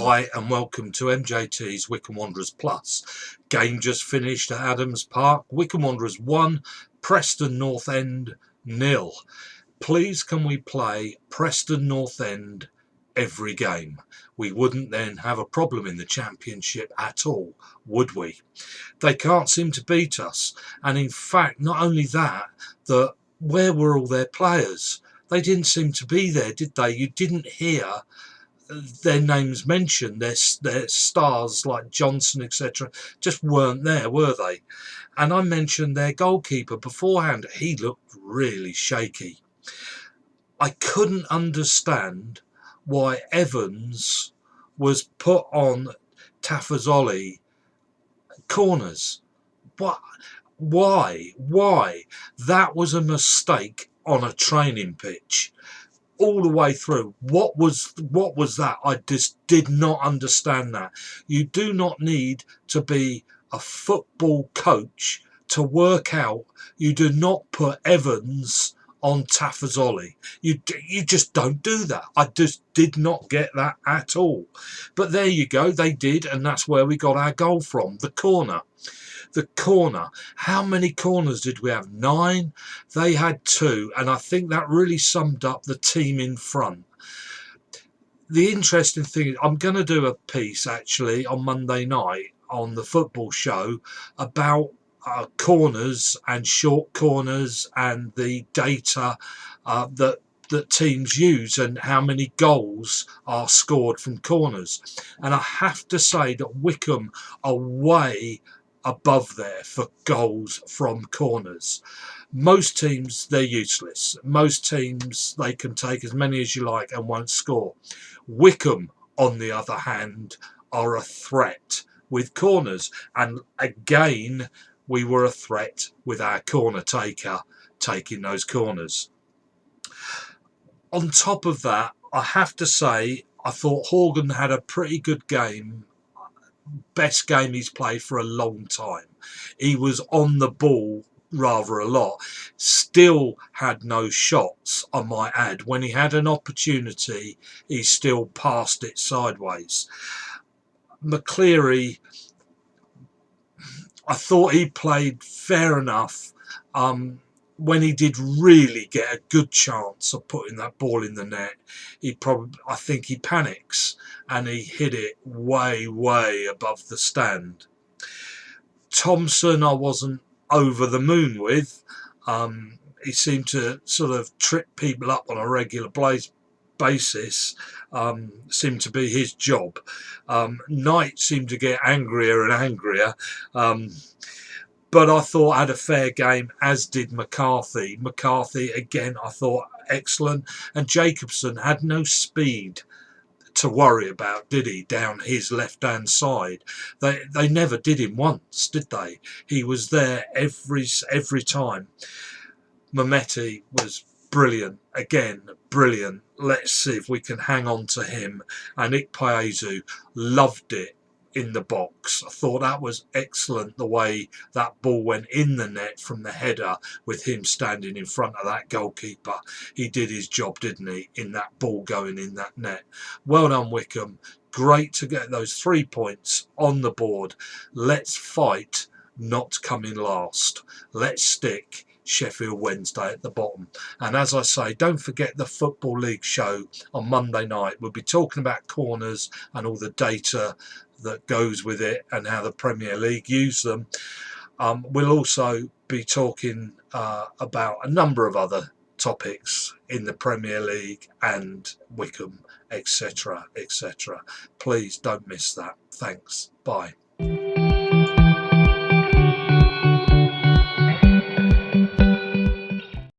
Hi and welcome to MJT's Wycombe Wanderers Plus. Game just finished at Adams Park. Wycombe Wanderers 1, Preston North End 0. Please can we play Preston North End every game? We wouldn't then have a problem in the Championship at all, would we? They can't seem to beat us. And in fact, not only that, where were all their players? They didn't seem to be there, did they? You didn't hear their names mentioned, their stars like Johnson, etc., just weren't there, were they? And I mentioned their goalkeeper beforehand. He looked really shaky. I couldn't understand why Evans was put on Tafazoli corners. What? Why? That was a mistake on a training pitch. All the way through. What was that? I just did not understand that. You do not need to be a football coach to work out you do not put Evans on Tafazoli. You just don't do that. I just did not get that at all. But there you go, they did, and that's where we got our goal from, the corner. The corner. How many corners did we have? 9. They had 2, and I think that really summed up the team in front. The interesting thing is, I'm going to do a piece actually on Monday night on the football show about corners and short corners and the data that teams use and how many goals are scored from corners. And I have to say that Wycombe are way above there for goals from corners. Most teams, they're useless. Most teams, they can take as many as you like and won't score. Wycombe, on the other hand, are a threat with corners. And again, we were a threat with our corner taker taking those corners. On top of that, I have to say, I thought Horgan had a pretty good game. Best game he's played for a long time. He was on the ball rather a lot. Still had no shots, I might add. When he had an opportunity, he still passed it sideways. McCleary, I thought he played fair enough. When he did really get a good chance of putting that ball in the net, I think he panics and he hit it way above the stand. Thompson, I wasn't over the moon with. He seemed to sort of trip people up on a regular basis. Seemed to be his job. Knight seemed to get angrier and angrier. But I thought I had a fair game, as did McCarthy. McCarthy, again, I thought excellent. And Jacobson had no speed to worry about, did he, down his left-hand side. They never did him once, did they? He was there every time. Mehmeti was brilliant. Again, brilliant. Let's see if we can hang on to him. And Ikpeazu loved it in the box. I thought that was excellent, the way that ball went in the net from the header with him standing in front of that goalkeeper. He did his job, didn't he, in that ball going in that net. Well done, Wycombe. Great to get those 3 points on the board. Let's fight not to come in last. Let's stick Sheffield Wednesday at the bottom. And as I say, don't forget the Football League show on Monday night. We'll be talking about corners and all the data that goes with it and how the Premier League use them. We'll also be talking about a number of other topics in the Premier League and Wycombe, etc. Please don't miss that. Thanks. Bye.